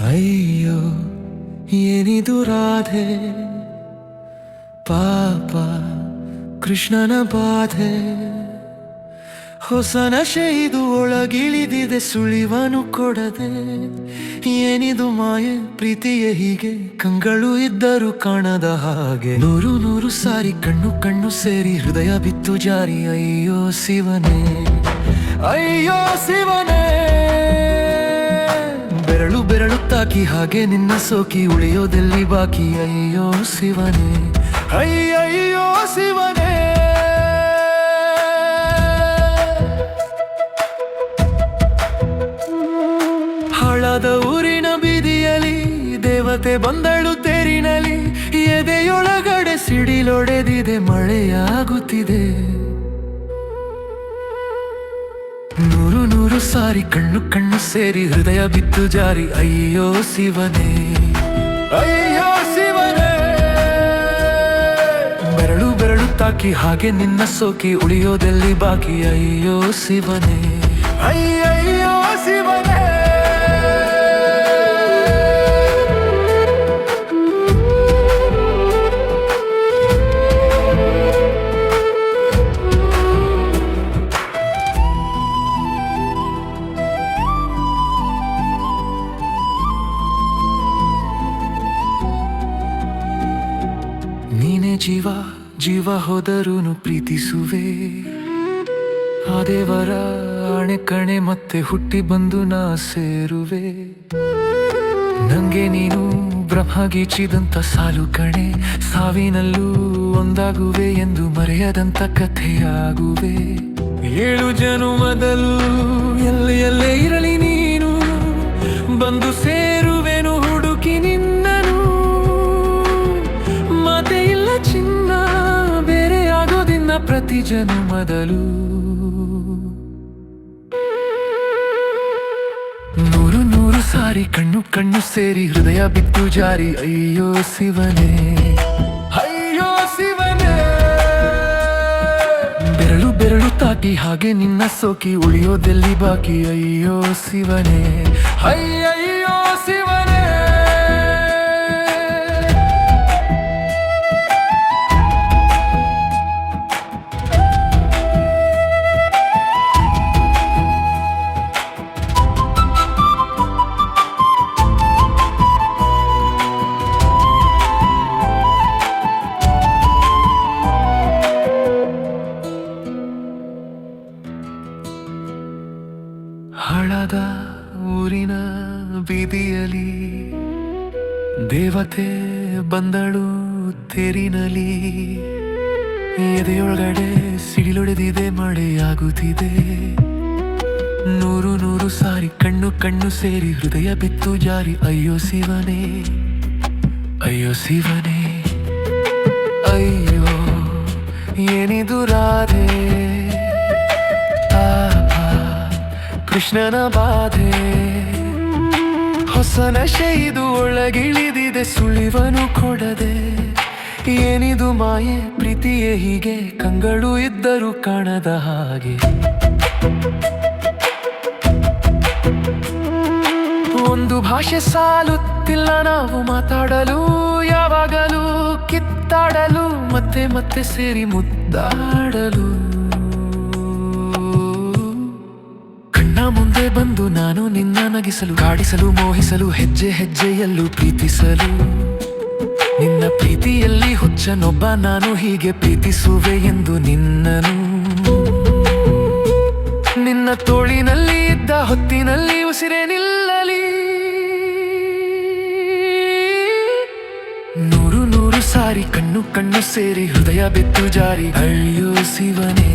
ಅಯ್ಯೋ ಏನಿದು ರಾಧೆ, ಪಾಪ ಕೃಷ್ಣನ ಬಾಧೆ. ಹೊಸ ನಶೆ ಇದು ಒಳಗಿಳಿದಿದೆ ಸುಳಿವನು ಕೊಡದೆ. ಏನಿದು ಮಾಯೆ ಪ್ರೀತಿಯೇ ಹೀಗೆ, ಕಂಗಳು ಇದ್ದರೂ ಕಾಣದ ಹಾಗೆ. ನೂರು ನೂರು ಸಾರಿ ಕಣ್ಣು ಕಣ್ಣು ಸೇರಿ ಹೃದಯ ಬಿತ್ತು ಜಾರಿ. ಅಯ್ಯೋ ಶಿವನೇ, ಅಯ್ಯೋ ಶಿವನೇ. ಬೆರಳು ಬೆರಳು ತಾಕಿ ಹಾಗೆ ನಿನ್ನ ಸೋಕಿ ಉಳಿಯೋದೆಲ್ಲಿ ಬಾಕಿ. ಅಯ್ಯೋ ಶಿವನೇ, ಅಯ್ಯಯ್ಯೋ ಶಿವನೇ. ಹಾಳಾದ ಊರಿನ ಬೀದಿಯಲ್ಲಿ ದೇವತೆ ಬಂದಳು ತೇರಿನಲ್ಲಿ. ಎದೆಯೊಳಗಡೆ ಸಿಡಿಲೊಡೆದಿದೆ, ಮಳೆಯಾಗುತ್ತಿದೆ. ನೂರು ನೂರು ಸಾರಿ ಕಣ್ಣು ಕಣ್ಣು ಸೇರಿ ಹೃದಯ ಬಿತ್ತು ಜಾರಿ. ಅಯ್ಯೋ ಶಿವನೇ, ಅಯ್ಯೋ ಶಿವನೇ. ಬೆರಳು ಬೆರಳು ತಾಕಿ ಹಾಗೆ ನಿನ್ನ ಸೋಕಿ ಉಳಿಯೋದೆಲ್ಲಿ ಬಾಕಿ. ಅಯ್ಯೋ ಶಿವನೇ, ಅಯ್ಯಯ್ಯೋ ಶಿವನೇ. ನೀನೆ ಜೀವ ಜೀವ ಹೋದರೂನು ಪ್ರೀತಿಸುವೆ. ಆ ದೇವರ ಆಣೆ ಕಣೆ ಮತ್ತೆ ಹುಟ್ಟಿ ಬಂದು ನಾ ಸೇರುವೆ. ನಂಗೆ ನೀನು ಬ್ರಹ್ಮಗೀಚಿದಂತ ಸಾಲು ಕಣೆ. ಸಾವಿನಲ್ಲೂ ಒಂದಾಗುವೆ ಎಂದು ಮರೆಯದಂತ ಕಥೆಯಾಗುವೆ. 7 ಜನುಮದಲ್ಲೂ ಎಲ್ಲೇ ಇರಲಿ ನೀನು ಬಂದು ಸೇರುವೆನು ಹುಡುಕಿ ನಿನ್ನನು. ಮಾತೆ ಇಲ್ಲ ಚಿನ್ನ ಬೇರೆ ಆಗೋದಿನ್ನ ಪ್ರತಿ ಜನುಮದಲ್ಲೂ. ನೂರು ನೂರು ಸಾರಿ ಕಣ್ಣು ಕಣ್ಣು ಸೇರಿ ಹೃದಯ ಬಿತ್ತು ಜಾರಿ. ಅಯ್ಯೋ ಶಿವನೇ, ಅಯ್ಯೋ ಶಿವನೇ. ಬೆರಳು ಬೆರಳು ತಾಕಿ ಹಾಗೆ ನಿನ್ನ ಸೋಕಿ ಉಳಿಯೋದೆಲ್ಲಿ ಬಾಕಿ. ಅಯ್ಯೋ ಶಿವನೇ, ಅಯ್ಯಯ್ಯೋ ಶಿವನೇ. ಹಾಳಾದ ಊರಿನ ಬೀದಿಯಲ್ಲಿ ದೇವತೆ ಬಂದಳು ತೇರಿನಲ್ಲಿ. ಎದೆಯೊಳಗಡೆ ಸಿಡಿಲೊಡೆದಿದೆ, ಮಳೆಯಾಗುತ್ತಿದೆ. ನೂರು ನೂರು ಸಾರಿ ಕಣ್ಣು ಕಣ್ಣು ಸೇರಿ ಹೃದಯ ಬಿತ್ತು ಜಾರಿ. ಅಯ್ಯೋ ಶಿವನೇ, ಅಯ್ಯೋ ಶಿವನೇ. ಅಯ್ಯೋ ಏನಿದು ರಾಧೆ, ಕೃಷ್ಣನ ಬಾಧೆ. ಹೊಸ ನಶೆ ಇದು ಒಳಗಿಳಿದಿದೆ ಸುಳಿವನು ಕೊಡದೆ. ಏನಿದು ಮಾಯೆ ಪ್ರೀತಿಯೇ ಹೀಗೆ, ಕಂಗಳು ಇದ್ದರೂ ಕಾಣದ ಹಾಗೆ. ಒಂದು ಭಾಷೆ ಸಾಲುತ್ತಿಲ್ಲ ನಾವು ಮಾತಾಡಲು. ಯಾವಾಗಲೂ ಕಿತ್ತಾಡಲು ಮತ್ತೆ ಮತ್ತೆ ಸೇರಿ ಮುದ್ದಾಡಲು. ಮುಂದೆ ಬಂದು ನಾನು ನಿನ್ನ ನಗಿಸಲು, ಕಾಡಿಸಲು ಮೋಹಿಸಲು, ಹೆಜ್ಜೆ ಹೆಜ್ಜೆಯಲ್ಲೂ ಪ್ರೀತಿಸಲು. ನಿನ್ನ ಪ್ರೀತಿಯಲ್ಲಿ ಹುಚ್ಚನೊಬ್ಬ ನಾನು, ಹೀಗೆ ಪ್ರೀತಿಸುವೆ ಎಂದು ನಿನ್ನನು. ನಿನ್ನ ತೋಳಿನಲ್ಲಿ ಇದ್ದ ಹೊತ್ತಿನಲ್ಲಿ ಉಸಿರೇ ನಿಲ್ಲಲಿ. ನೂರು ನೂರು ಸಾರಿ ಕಣ್ಣು ಕಣ್ಣು ಸೇರಿ ಹೃದಯ ಬಿತ್ತು ಜಾರಿ. ಅಯ್ಯೋ ಶಿವನೇ,